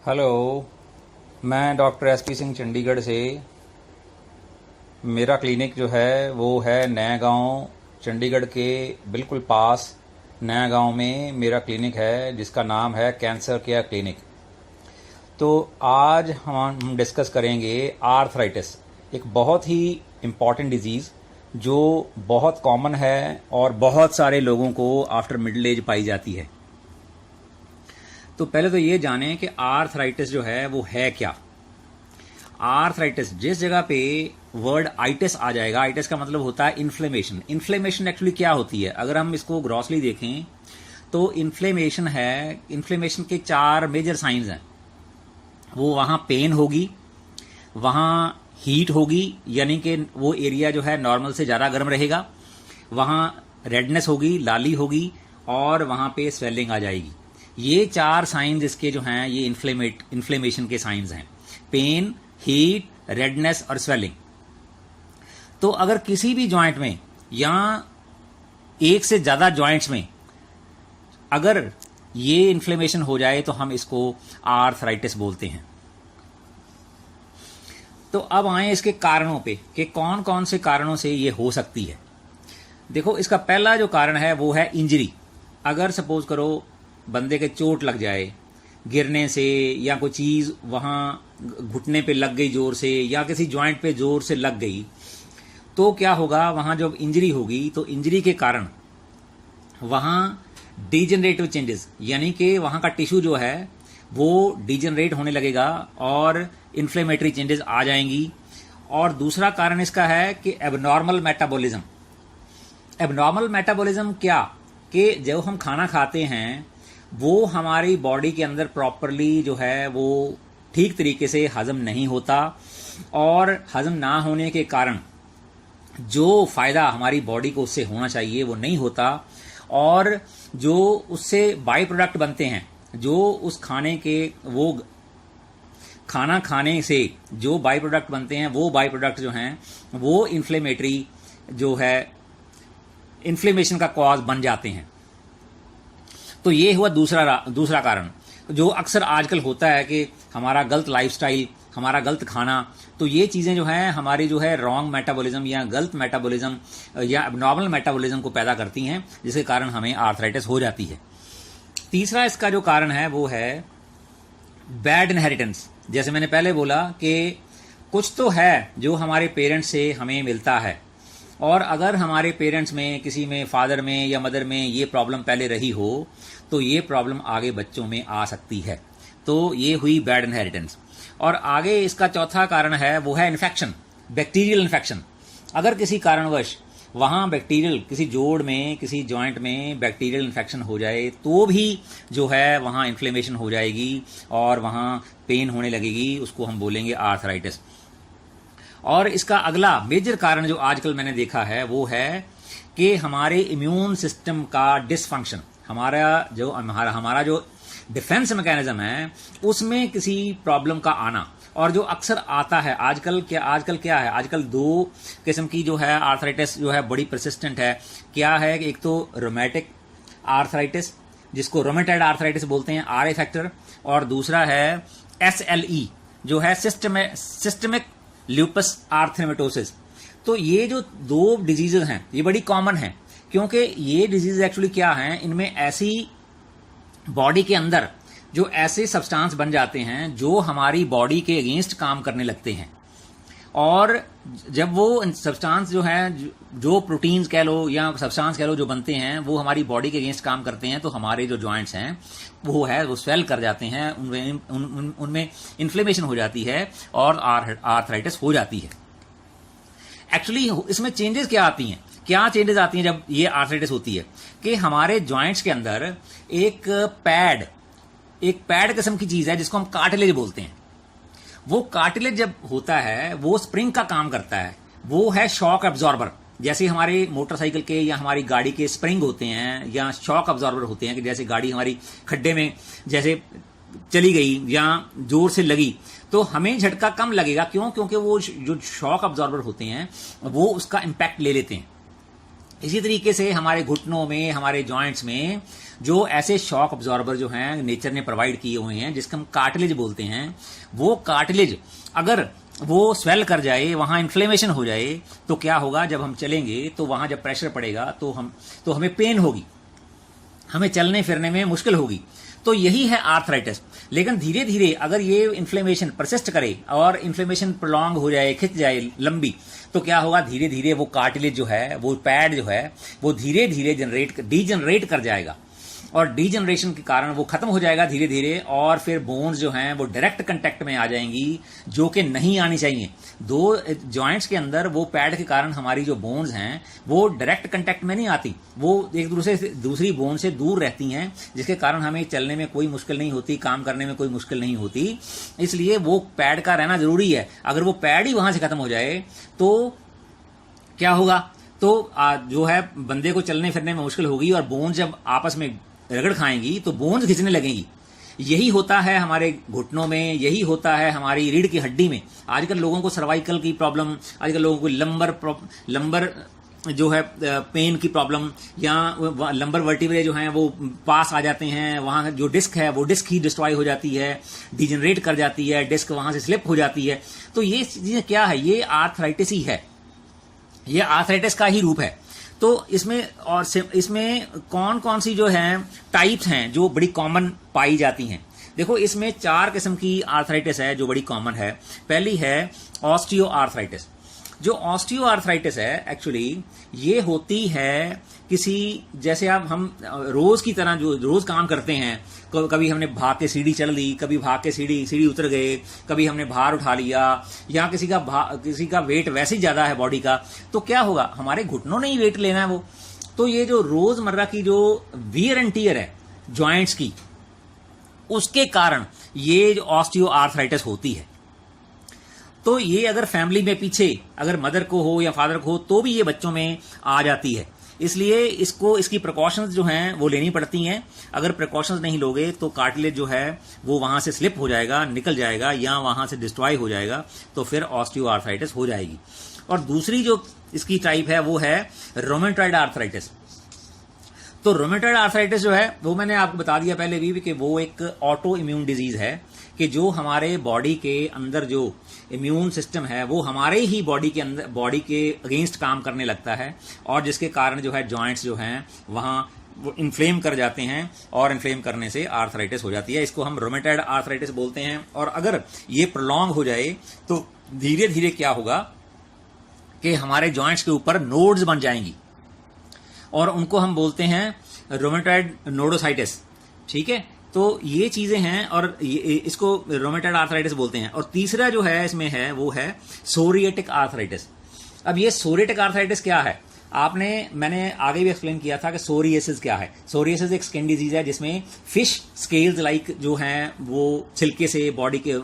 Hello. मैं doctor SP Singh Chandigarh से। मेरा क्लिनिक जो है वो है नया गांव, चंडीगढ़ के बिल्कुल पास नया गांव में मेरा क्लिनिक है जिसका नाम है कैंसर केयर क्लिनिक। तो आज हम डिस्कस करेंगे आर्थराइटिस, एक बहुत ही इम्पॉर्टेंट डिजीज़ जो बहुत कॉमन है और बहुत सारे लोगों को आफ्टर मिडिल एज पाई जाती है। तो पहले तो ये जानें कि आर्थराइटिस जो है वो है क्या। आर्थराइटिस, जिस जगह पे वर्ड आइटिस आ जाएगा, आइटिस का मतलब होता है इन्फ्लेमेशन। इन्फ्लेमेशन एक्चुअली क्या होती है, अगर हम इसको ग्रॉसली देखें तो इन्फ्लेमेशन है, इन्फ्लेमेशन के 4 मेजर साइंस हैं। वो वहाँ पेन होगी, वहाँ हीट होगी, यानी कि वो एरिया जो है नॉर्मल से ज़्यादा गर्म रहेगा, वहाँ रेडनेस होगी, लाली होगी, और वहाँ पे स्वेलिंग आ जाएगी। ये 4 साइंस इसके जो हैं ये इन्फ्लेमेशन के साइंस हैं: पेन, हीट, रेडनेस और स्वेलिंग। तो अगर किसी भी जॉइंट में या एक से ज्यादा जॉइंट्स में अगर ये इन्फ्लेमेशन हो जाए तो हम इसको आर्थराइटिस बोलते हैं। तो अब आए इसके कारणों पे कि कौन कौन से कारणों से ये हो सकती है। देखो, इसका पहला जो कारण है वो है इंजरी। अगर सपोज करो बंदे के चोट लग जाए गिरने से, या कोई चीज वहां घुटने पे लग गई जोर से, या किसी जॉइंट पे जोर से लग गई, तो क्या होगा, वहां जब इंजरी होगी तो इंजरी के कारण वहां डिजेनरेटिव चेंजेस, यानी कि वहां का टिश्यू जो है वो डिजेनरेट होने लगेगा और इन्फ्लेमेटरी चेंजेस आ जाएंगी। और दूसरा कारण इसका है कि एबनॉर्मल मेटाबॉलिज्म। एबनॉर्मल मेटाबॉलिज्म क्या, कि जब हम खाना खाते हैं वो हमारी बॉडी के अंदर प्रॉपरली जो है वो ठीक तरीके से हजम नहीं होता, और हजम ना होने के कारण जो फायदा हमारी बॉडी को उससे होना चाहिए वो नहीं होता, और जो उससे बाई प्रोडक्ट बनते हैं, जो उस खाने के वो खाना खाने से जो बाई प्रोडक्ट बनते हैं, वो बाई प्रोडक्ट जो हैं वो इन्फ्लेमेटरी जो है इन्फ्लेमेशन का कॉज बन जाते हैं। तो ये हुआ दूसरा कारण जो अक्सर आजकल होता है कि हमारा गलत लाइफस्टाइल, हमारा गलत खाना, तो ये चीजें जो हैं हमारी जो है रॉन्ग मेटाबॉलिज्म या गलत मेटाबॉलिज्म या एबनॉर्मल मेटाबॉलिज्म को पैदा करती हैं, जिसके कारण हमें आर्थराइटिस हो जाती है। तीसरा इसका जो कारण है वो है बैड इनहेरिटेंस। जैसे मैंने पहले बोला कि कुछ तो है जो हमारे पेरेंट्स से हमें मिलता है, और अगर हमारे पेरेंट्स में, किसी में, फादर में या मदर में ये प्रॉब्लम पहले रही हो तो ये प्रॉब्लम आगे बच्चों में आ सकती है। तो ये हुई बैड इनहेरिटेंस। और आगे इसका चौथा कारण है वो है इन्फेक्शन, बैक्टीरियल इन्फेक्शन। अगर किसी कारणवश वहां बैक्टीरियल, किसी जोड़ में, किसी जॉइंट में बैक्टीरियल इन्फेक्शन हो जाए तो भी जो है वहां इन्फ्लेमेशन हो जाएगी और वहां पेन होने लगेगी, उसको हम बोलेंगे आर्थराइटिस। और इसका अगला मेजर कारण जो आजकल मैंने देखा है वो है कि हमारे इम्यून सिस्टम का डिसफंक्शन, हमारा जो डिफेंस मैकेनिज्म है उसमें किसी प्रॉब्लम का आना। और जो अक्सर आता है आजकल क्या है, आजकल 2 किस्म की जो है आर्थराइटिस जो है बड़ी परसिस्टेंट है। क्या है, एक तो रोमेटिक आर्थराइटिस जिसको रोमेटॉइड आर्थराइटिस बोलते हैं, आरए फैक्टर, और दूसरा है SLE जो है सिस्टमिक ल्यूपस आर्थरेमेटोसिस। तो ये जो 2 डिजीजेज हैं ये बड़ी कॉमन हैं, क्योंकि ये डिजीज एक्चुअली क्या हैं, इनमें ऐसी बॉडी के अंदर जो ऐसे सब्सटेंस बन जाते हैं जो हमारी बॉडी के अगेंस्ट काम करने लगते हैं, और जब वो सब्सटेंस जो है, जो प्रोटीन्स कह लो या सब्सटेंस कह लो जो बनते हैं, वो हमारी बॉडी के अगेंस्ट काम करते हैं, तो हमारे जो जॉइंट्स हैं वो स्वेल कर जाते हैं, उनमें इन्फ्लेमेशन हो जाती है और आर्थराइटिस हो जाती है। एक्चुअली इसमें चेंजेस क्या आती हैं, क्या चेंजेस आती हैं जब ये आर्थराइटिस होती है, कि हमारे जॉइंट्स के अंदर एक पैड किस्म की चीज है जिसको हम कार्टिलेज बोलते हैं। वो कार्टिलेज जब होता है वो स्प्रिंग का काम करता है, वो है शॉक अब्जॉर्बर। जैसे हमारे मोटरसाइकिल के या हमारी गाड़ी के स्प्रिंग होते हैं या शॉक अब्जॉर्बर होते हैं, कि जैसे गाड़ी हमारी खड्डे में जैसे चली गई या जोर से लगी तो हमें झटका कम लगेगा। क्यों? क्योंकि वो जो शॉक अब्जॉर्बर होते हैं वो उसका इम्पैक्ट ले लेते हैं। इसी तरीके से हमारे घुटनों में, हमारे जॉइंट्स में जो ऐसे शॉक अब्जॉर्बर जो हैं नेचर ने प्रोवाइड किए हुए हैं, जिसको हम कार्टिलेज बोलते हैं, वो कार्टिलेज अगर वो स्वेल कर जाए, वहां इन्फ्लेमेशन हो जाए, तो क्या होगा, जब हम चलेंगे तो वहां जब प्रेशर पड़ेगा तो हमें पेन होगी, हमें चलने फिरने में मुश्किल होगी। तो यही है आर्थराइटिस। लेकिन धीरे धीरे अगर ये इन्फ्लेमेशन परसिस्ट करे और इन्फ्लेमेशन प्रोलॉन्ग हो जाए, खिंच जाए लंबी, तो क्या होगा, धीरे धीरे वो कार्टिलेज जो है, वो पैड जो है, वो धीरे धीरे डीजनरेट कर जाएगा और डीजनरेशन के कारण वो खत्म हो जाएगा धीरे धीरे। और फिर बोन्स जो हैं वो डायरेक्ट कांटेक्ट में आ जाएंगी, जो कि नहीं आनी चाहिए। दो जॉइंट्स के अंदर वो पैड के कारण हमारी जो बोन्स हैं वो डायरेक्ट कांटेक्ट में नहीं आती, वो एक दूसरे से दूसरी बोन से दूर रहती हैं, जिसके कारण हमें चलने में कोई मुश्किल नहीं होती, काम करने में कोई मुश्किल नहीं होती। इसलिए वो पैड का रहना जरूरी है। अगर वो पैड ही वहां से खत्म हो जाए तो क्या होगा, तो जो है बंदे को चलने फिरने में मुश्किल होगी और बोन्स जब आपस में रगड़ खाएंगी तो बोन्स खिंचने लगेंगी। यही होता है हमारे घुटनों में, यही होता है हमारी रीढ़ की हड्डी में। आजकल लोगों को सर्वाइकल की प्रॉब्लम, आजकल लोगों को लंबर जो है पेन की प्रॉब्लम, या लंबर वर्टिब्रे जो हैं वो पास आ जाते हैं, वहां जो डिस्क है वो डिस्क ही डिस्ट्रॉय हो जाती है, डिजनरेट कर जाती है, डिस्क वहां से स्लिप हो जाती है। तो ये चीजें क्या है, ये आर्थराइटिस ही है, ये आर्थराइटिस का ही रूप है। तो इसमें कौन कौन सी जो है टाइप्स हैं जो बड़ी कॉमन पाई जाती हैं। देखो, इसमें 4 किस्म की आर्थराइटिस है जो बड़ी कॉमन है। पहली है ऑस्टियो आर्थराइटिस। जो ऑस्टियो आर्थराइटिस है एक्चुअली ये होती है किसी, जैसे आप हम रोज की तरह जो रोज काम करते हैं, कभी हमने भाग के सीढ़ी चढ़ ली, कभी भाग के सीढ़ी उतर गए, कभी हमने भार उठा लिया, या किसी का वेट वैसे ही ज्यादा है बॉडी का, तो क्या होगा, हमारे घुटनों ने ही वेट लेना है वो। तो ये जो रोजमर्रा की जो वियर एंड टियर है जॉइंट्स की, उसके कारण ये जो ऑस्टियो आर्थराइटिस होती है। तो ये अगर फैमिली में पीछे अगर मदर को हो या फादर को हो तो भी ये बच्चों में आ जाती है। इसलिए इसकी प्रिकॉशंस जो हैं वो लेनी पड़ती हैं। अगर प्रिकॉशंस नहीं लोगे तो कार्टिलेज जो है वो वहां से स्लिप हो जाएगा, निकल जाएगा, या वहां से डिस्ट्रॉय हो जाएगा, तो फिर ऑस्टियो आर्थराइटिस हो जाएगी। और दूसरी जो इसकी टाइप है वो है रोमेटॉइड आर्थराइटिस। तो रोमेटॉइड आर्थराइटिस जो है वो मैंने आपको बता दिया पहले भी कि वो एक ऑटो इम्यून डिजीज है, कि जो हमारे बॉडी के अंदर जो इम्यून सिस्टम है वो हमारे ही बॉडी के अगेंस्ट काम करने लगता है, और जिसके कारण जो है जॉइंट्स जो हैं वहां वो इन्फ्लेम कर जाते हैं, और इन्फ्लेम करने से आर्थराइटिस हो जाती है। इसको हम रोमेटॉइड आर्थराइटिस बोलते हैं। और अगर ये प्रोलॉन्ग हो जाए तो धीरे धीरे क्या होगा कि हमारे जॉइंट्स के ऊपर नोड्स बन जाएंगी, और उनको हम बोलते हैं रोमेटॉइड नोडोसाइटिस। ठीक है, तो ये चीजें हैं, और इसको रोमेटॉइड आर्थराइटिस बोलते हैं। और तीसरा जो है इसमें है वो है सोरिएटिक आर्थराइटिस। अब ये सोरिएटिक आर्थराइटिस क्या है, मैंने आगे भी एक्सप्लेन किया था कि सोरिएसिस क्या है। सोरिएसिस एक स्किन डिजीज है जिसमें फिश स्केल्स लाइक जो हैं वो छिलके से बॉडी के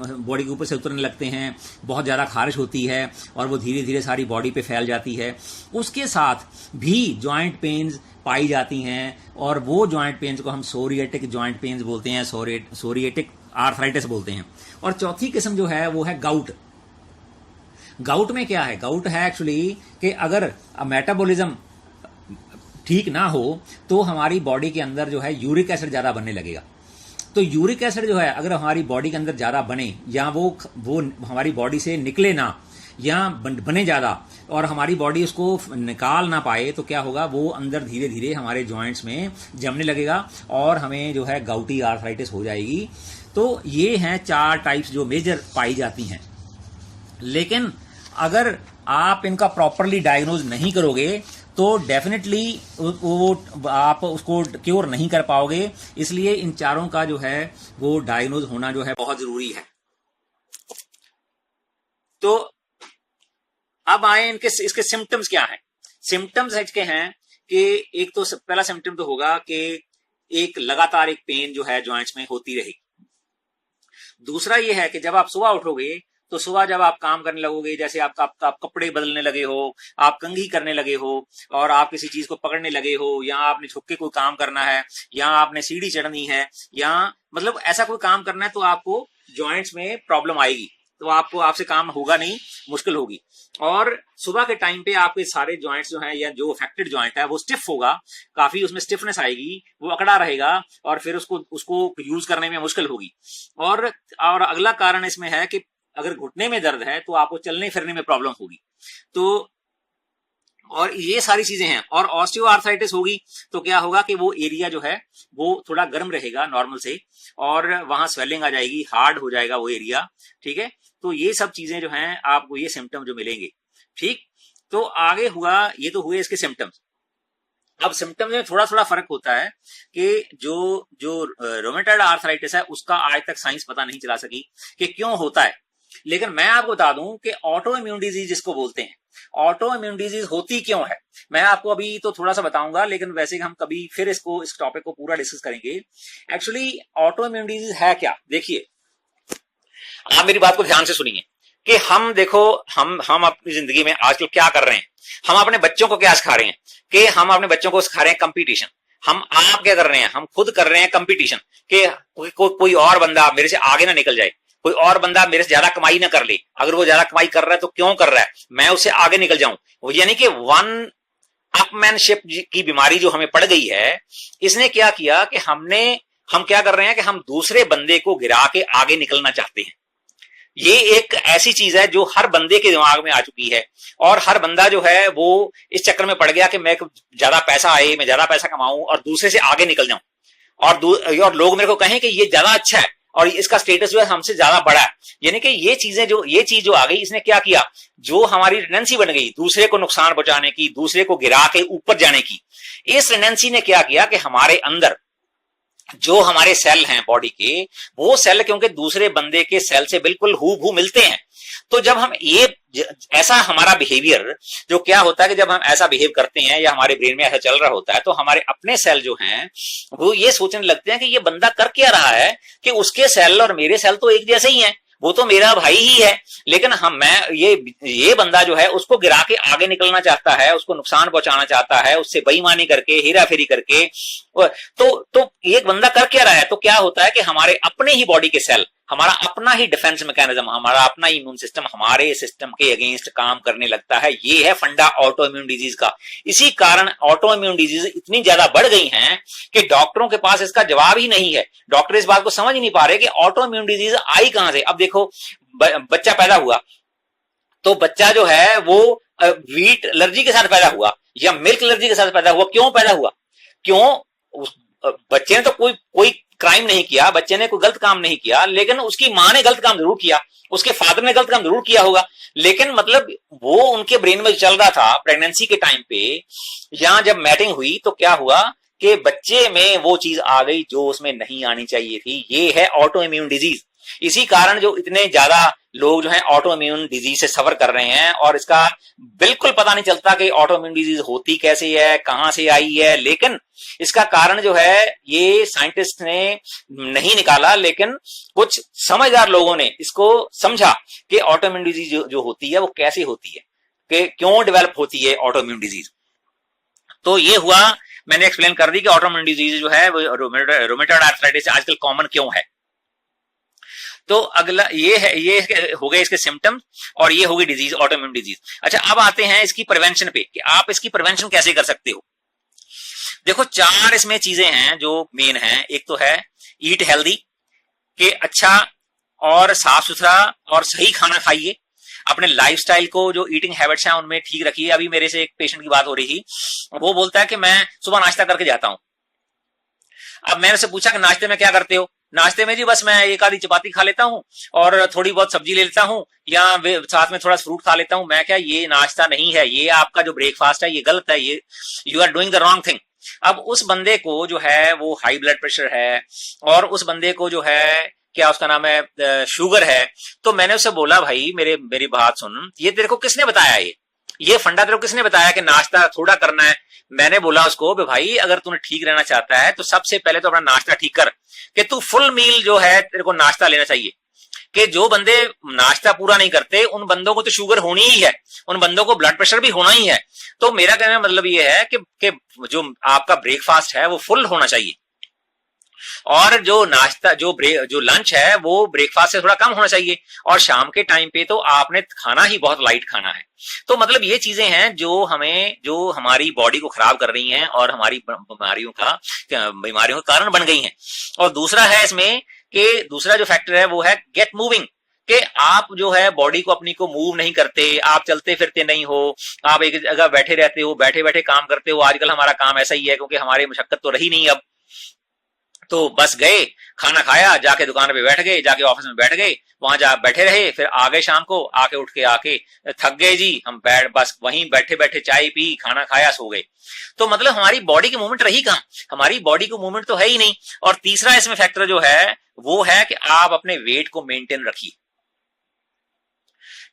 ऊपर से उतरने लगते हैं, बहुत ज्यादा खारिश होती है और वो धीरे धीरे सारी बॉडी पे फैल जाती है। उसके साथ भी जॉइंट पेन्स पाई जाती हैं, और वो जॉइंट पेन्स को हम सोरिएटिक जॉइंट पेन्स बोलते हैं, सोरिएटिक आर्थराइटिस बोलते हैं। और चौथी किस्म जो है वो है गाउट। गाउट में क्या है, गाउट है एक्चुअली कि अगर मेटाबॉलिज्म ठीक ना हो तो हमारी बॉडी के अंदर जो है यूरिक एसिड ज्यादा बनने लगेगा। तो यूरिक एसिड जो है अगर हमारी बॉडी के अंदर ज्यादा बने, या वो हमारी बॉडी से निकले ना, या बने ज्यादा, और हमारी बॉडी उसको निकाल ना पाए, तो क्या होगा, वो अंदर धीरे धीरे हमारे जॉइंट्स में जमने लगेगा और हमें जो है गाउटी आर्थराइटिस हो जाएगी। तो ये हैं 4 टाइप्स जो मेजर पाई जाती हैं। लेकिन अगर आप इनका प्रॉपरली डायग्नोज नहीं करोगे तो डेफिनेटली वो आप उसको क्योर नहीं कर पाओगे। इसलिए इन चारों का जो है वो डायग्नोज होना जो है बहुत जरूरी है। तो अब आए इसके सिम्टम्स क्या हैं। सिम्टम्स इसके हैं कि एक तो पहला सिम्टम तो होगा कि एक लगातार एक पेन जो है जॉइंट्स में होती रहेगी। दूसरा ये है कि जब आप सुबह उठोगे तो सुबह जब आप काम करने लगोगे, जैसे आप कपड़े बदलने लगे हो, आप कंघी करने लगे हो, और आप किसी चीज को पकड़ने लगे हो, या आपने झुक के कोई काम करना है, या आपने सीढ़ी चढ़नी है, या मतलब ऐसा कोई काम करना है, तो आपको जॉइंट्स में प्रॉब्लम आएगी। तो आपको आपसे काम होगा नहीं, मुश्किल होगी। और सुबह के टाइम पे आपके सारे जॉइंट्स जो हैं या जो अफेक्टेड जॉइंट है वो स्टिफ होगा, काफी उसमें स्टिफनेस आएगी, वो अकड़ा रहेगा और फिर उसको उसको यूज करने में मुश्किल होगी। और अगला कारण इसमें है कि अगर घुटने में दर्द है तो आपको चलने फिरने में प्रॉब्लम होगी। तो और ये सारी चीजें हैं। और ऑस्टियोआर्थराइटिस होगी तो क्या होगा कि वो एरिया जो है वो थोड़ा गर्म रहेगा नॉर्मल से, और वहां स्वेलिंग आ जाएगी, हार्ड हो जाएगा वो एरिया। ठीक है, तो ये सब चीजें जो हैं आपको ये सिम्टम जो मिलेंगे। ठीक, तो आगे हुआ, ये तो हुए इसके सिम्टम्स। अब सिम्टम्स में थोड़ा थोड़ा फर्क होता है कि जो जो रोमेटॉइड आर्थराइटिस है उसका आज तक साइंस पता नहीं चला सकी कि क्यों होता है। लेकिन मैं आपको बता दूं कि ऑटो इम्यून डिजीज जिसको बोलते हैं, ऑटो इम्यून डिजीज होती क्यों है, मैं आपको अभी तो थोड़ा सा बताऊंगा, लेकिन वैसे हम कभी फिर इस टॉपिक को पूरा डिस्कस करेंगे। एक्चुअली ऑटो इम्यून डिजीज है क्या, देखिए आप मेरी बात को ध्यान से सुनिए कि हम देखो, हम अपनी जिंदगी में आजकल क्या कर रहे हैं, हम अपने बच्चों को क्या सिखा रहे हैं कि हम अपने बच्चों को सिखा रहे हैं कंपटीशन। आप क्या कर रहे हैं, हम खुद कर रहे हैं कंपटीशन कि कोई और बंदा मेरे से आगे ना निकल जाए, कोई और बंदा मेरे से ज्यादा कमाई ना कर ले, अगर वो ज्यादा कमाई कर रहा है तो क्यों कर रहा है, मैं उससे आगे निकल जाऊं। वो यानी कि वन अपमैनशिप की बीमारी जो हमें पड़ गई है, इसने क्या किया कि हम क्या कर रहे हैं कि हम दूसरे बंदे को गिरा के आगे निकलना चाहते हैं। ये एक ऐसी चीज है जो हर बंदे के दिमाग में आ चुकी है, और हर बंदा जो है वो इस चक्कर में पड़ गया कि मैं ज्यादा पैसा आए, मैं ज्यादा पैसा कमाऊं और दूसरे से आगे निकल जाऊं, और लोग मेरे को कहें कि ये ज्यादा अच्छा है और इसका स्टेटस जो है हमसे ज्यादा बड़ा है। यानी कि ये चीज जो आ गई, इसने क्या किया, जो हमारी टेंडेंसी बन गई दूसरे को नुकसान पहुंचाने की, दूसरे को गिरा के ऊपर जाने की, इस टेंडेंसी ने क्या किया कि हमारे अंदर जो हमारे सेल हैं बॉडी के, वो सेल क्योंकि दूसरे बंदे के सेल से बिल्कुल हूबहू मिलते हैं, तो जब हम ऐसा हमारा बिहेवियर जो क्या होता है कि जब हम ऐसा बिहेव करते हैं या हमारे ब्रेन में ऐसा चल रहा होता है, तो हमारे अपने सेल जो हैं वो ये सोचने लगते हैं कि ये बंदा कर क्या रहा है कि उसके सेल और मेरे सेल तो एक जैसे ही हैं, वो तो मेरा भाई ही है, लेकिन ये बंदा जो है उसको गिरा के आगे निकलना चाहता है, उसको नुकसान पहुंचाना चाहता है, उससे बेईमानी करके, हेरा फेरी करके। तो एक बंदा कर क्या रहा है, तो क्या होता है कि हमारे अपने ही बॉडी के सेल, हमारा अपना ही डिफेंस मैकेनिज्म, हमारा अपना इम्यून सिस्टम हमारे सिस्टम के अगेंस्ट काम करने लगता है। ये है फंडा ऑटो इम्यून डिजीज का। इसी कारण ऑटो इम्यून डिजीज इतनी ज्यादा बढ़ गई हैं कि डॉक्टरों के पास इसका जवाब ही नहीं है। डॉक्टर इस बात को समझ ही नहीं पा रहे कि ऑटो इम्यून डिजीज आई कहां से। अब देखो, बच्चा पैदा हुआ तो बच्चा जो है वो व्हीट एलर्जी के साथ पैदा हुआ या मिल्क एलर्जी के साथ पैदा हुआ। क्यों पैदा हुआ, क्यों? बच्चे ने तो कोई क्राइम नहीं किया, बच्चे ने कोई गलत काम नहीं किया, लेकिन उसकी मां ने गलत काम जरूर किया, उसके फादर ने गलत काम जरूर किया होगा, लेकिन मतलब वो उनके ब्रेन में चल रहा था प्रेगनेंसी के टाइम पे, या जब मैटिंग हुई तो क्या हुआ कि बच्चे में वो चीज आ गई जो उसमें नहीं आनी चाहिए थी। ये है ऑटो इम्यून डिजीज। इसी कारण जो इतने ज्यादा लोग जो हैं ऑटो इम्यून डिजीज से सफर कर रहे हैं, और इसका बिल्कुल पता नहीं चलता कि ऑटो इम्यून डिजीज होती कैसे है, कहां से आई है। लेकिन इसका कारण जो है ये साइंटिस्ट ने नहीं निकाला, लेकिन कुछ समझदार लोगों ने इसको समझा कि ऑटो इम्यून डिजीज जो होती है वो कैसे होती है, कि क्यों डेवलप होती है ऑटो इम्यून डिजीज। तो ये हुआ, मैंने एक्सप्लेन कर दी कि ऑटो इम्यून डिजीज जो है वो रोमेटॉइड आर्थराइटिस आजकल कॉमन क्यों है। तो अगला ये हो गए इसके सिम्टम्स, और ये होगी डिजीज, ऑटो इम्यून डिजीज। अच्छा, अब आते हैं इसकी प्रिवेंशन पे कि आप इसकी प्रिवेंशन कैसे कर सकते हो। देखो, 4 इसमें चीजें हैं जो मेन हैं। एक तो है ईट हेल्दी, कि अच्छा और साफ सुथरा और सही खाना खाइए, अपने लाइफस्टाइल को, जो ईटिंग हैबिट्स हैं उनमें ठीक रखिए। अभी मेरे से एक पेशेंट की बात हो रही थी, वो बोलता है कि मैं सुबह नाश्ता करके जाता हूं। अब मैंने उससे पूछा कि नाश्ते में क्या करते हो। नाश्ते में जी बस मैं एक आधी चपाती खा लेता हूँ और थोड़ी बहुत सब्जी ले लेता हूँ, या साथ में थोड़ा फ्रूट खा लेता हूँ। मैं क्या, ये नाश्ता नहीं है, ये आपका जो ब्रेकफास्ट है ये गलत है, ये you are doing the wrong thing. अब उस बंदे को जो है वो हाई ब्लड प्रेशर है, और उस बंदे को जो है क्या उसका नाम है शुगर है। तो मैंने उससे बोला, भाई मेरी बात सुन, ये तेरे को किसने बताया, ये फंडा तेरे को किसने बताया कि नाश्ता थोड़ा करना है। मैंने बोला उसको, भाई अगर तूने ठीक रहना चाहता है तो सबसे पहले तो अपना नाश्ता ठीक कर, कि तू फुल मील जो है तेरे को नाश्ता लेना चाहिए। कि जो बंदे नाश्ता पूरा नहीं करते उन बंदों को तो शुगर होनी ही है, उन बंदों को ब्लड प्रेशर भी होना ही है। तो मेरा कहने का मतलब ये है कि जो आपका ब्रेकफास्ट है वो फुल होना चाहिए। और जो नाश्ता जो लंच है वो ब्रेकफास्ट से थोड़ा कम होना चाहिए, और शाम के टाइम पे तो आपने खाना ही बहुत लाइट खाना है। तो मतलब ये चीजें हैं जो हमारी बॉडी को खराब कर रही हैं और हमारी बीमारियों का कारण बन गई हैं। और दूसरा है इसमें कि दूसरा जो फैक्टर है वो है गेट मूविंग, कि आप जो है बॉडी को अपनी को मूव नहीं करते, आप चलते फिरते नहीं हो, आप एक जगह बैठे रहते हो, बैठे बैठे काम करते हो। आजकल हमारा काम ऐसा ही है, क्योंकि हमारी मशक्कत तो रही नहीं अब, तो बस गए, खाना खाया, जाके दुकान पे बैठ गए, जाके ऑफिस में बैठ गए, वहां जा बैठे रहे, फिर आ गए शाम को, आके उठ के आके थक गए जी, हम बस वहीं बैठे बैठे चाय पी, खाना खाया, सो गए। तो मतलब हमारी बॉडी की मूवमेंट रही कहां, हमारी बॉडी को मूवमेंट तो है ही नहीं। और तीसरा इसमें फैक्टर जो है वो है कि आप अपने वेट को मेंटेन रखिए।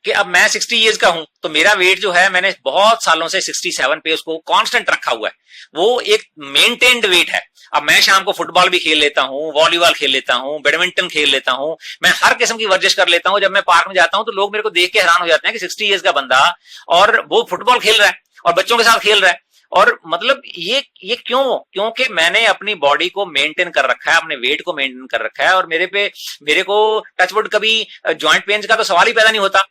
कि अब मैं 60 इयर्स का हूं, तो मेरा वेट जो है मैंने बहुत सालों से 67 पे उसको कांस्टेंट रखा हुआ है, वो एक मेंटेन्ड वेट है। अब मैं शाम को फुटबॉल भी खेल लेता हूं, वॉलीबॉल खेल लेता हूं, बैडमिंटन खेल लेता हूं, मैं हर किस्म की वर्जिश कर लेता हूं। जब मैं पार्क में जाता हूं तो लोग मेरे को देख के हैरान हो जाते हैं कि 60 इयर्स का बंदा और वो फुटबॉल खेल रहा है और बच्चों के साथ खेल रहा है। और मतलब ये क्यों? क्योंकि मैंने अपनी बॉडी को मेंटेन कर रखा है, अपने वेट को मेंटेन कर रखा है, और मेरे को टचवुड कभी जॉइंट पेन का तो सवाल ही पैदा नहीं होता।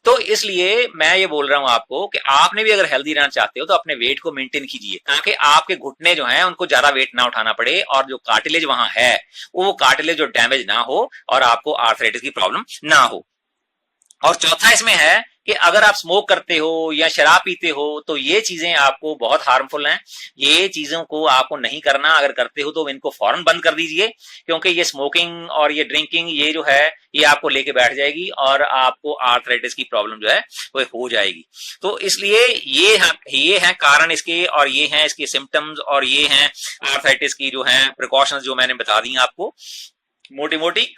तो इसलिए मैं ये बोल रहा हूं आपको कि आपने भी अगर हेल्दी रहना चाहते हो तो अपने वेट को मेंटेन कीजिए, ताकि आपके घुटने जो हैं उनको ज्यादा वेट ना उठाना पड़े, और जो कार्टिलेज वहां है वो कार्टिलेज जो डैमेज ना हो, और आपको आर्थराइटिस की प्रॉब्लम ना हो। और चौथा इसमें है कि अगर आप स्मोक करते हो या शराब पीते हो तो ये चीजें आपको बहुत हार्मफुल हैं। ये चीजों को आपको नहीं करना, अगर करते हो तो इनको फौरन बंद कर दीजिए, क्योंकि ये स्मोकिंग और ये ड्रिंकिंग ये जो है ये आपको लेके बैठ जाएगी और आपको आर्थराइटिस की प्रॉब्लम जो है वो हो जाएगी। तो इसलिए ये है कारण इसके, और ये हैं इसके सिम्टम्स, और ये हैं आर्थराइटिस की जो है प्रिकॉशंस जो मैंने बता दी आपको मोटी मोटी।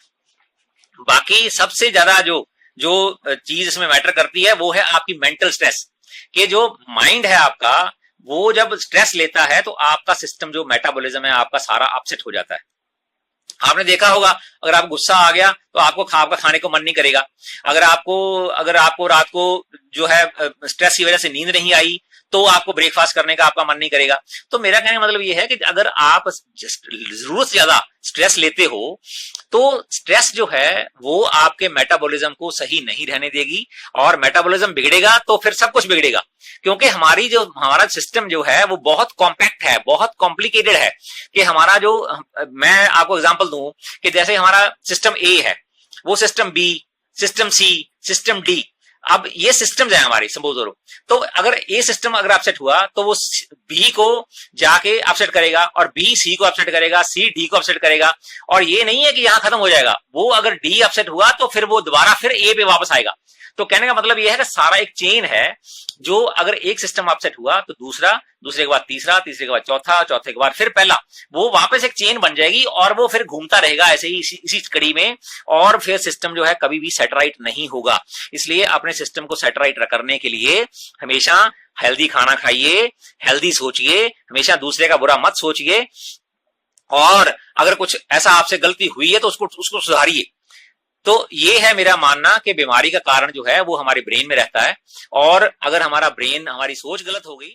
बाकी सबसे ज्यादा जो चीज इसमें मैटर करती है वो है आपकी मेंटल स्ट्रेस, कि जो माइंड है आपका वो जब स्ट्रेस लेता है तो आपका सिस्टम जो मेटाबॉलिज्म है आपका सारा अपसेट हो जाता है। आपने देखा होगा, अगर आप गुस्सा आ गया तो आपका खाने को मन नहीं करेगा। अगर आपको रात को जो है स्ट्रेस की वजह से नींद नहीं आई तो आपको ब्रेकफास्ट करने का आपका मन नहीं करेगा। तो मेरा कहने का मतलब ये है कि अगर आप जरूरत से ज्यादा स्ट्रेस लेते हो तो स्ट्रेस जो है वो आपके मेटाबॉलिज्म को सही नहीं रहने देगी, और मेटाबॉलिज्म बिगड़ेगा तो फिर सब कुछ बिगड़ेगा। क्योंकि हमारा सिस्टम जो है वो बहुत कॉम्पैक्ट है, बहुत कॉम्प्लिकेटेड है। कि मैं आपको एग्जांपल दूं कि जैसे हमारा सिस्टम ए है, वो सिस्टम बी, सिस्टम सी, सिस्टम डी। अब ये सिस्टम्स है हमारी, सपोज करो, तो अगर ए सिस्टम अगर अपसेट हुआ तो वो बी को जाके अपसेट करेगा, और बी सी को अपसेट करेगा, सी डी को अपसेट करेगा। और ये नहीं है कि यहां खत्म हो जाएगा, वो अगर डी अपसेट हुआ तो फिर वो दोबारा फिर ए पे वापस आएगा। तो कहने का मतलब यह है कि सारा एक चेन है, जो अगर एक सिस्टम अपसेट हुआ तो दूसरा, दूसरे के बाद तीसरा, तीसरे के बाद चौथा, चौथे के बाद फिर पहला, वो वापस एक चेन बन जाएगी और वो फिर घूमता रहेगा ऐसे ही इसी कड़ी में, और फिर सिस्टम जो है कभी भी सेटराइट नहीं होगा। इसलिए अपने सिस्टम को सेटराइट करने के लिए हमेशा हेल्दी खाना खाइए, हेल्दी सोचिए, हमेशा दूसरे का बुरा मत सोचिए, और अगर कुछ ऐसा आपसे गलती हुई है तो उसको सुधारिए। तो ये है मेरा मानना कि बीमारी का कारण जो है वो हमारे ब्रेन में रहता है, और अगर हमारा ब्रेन, हमारी सोच गलत हो गई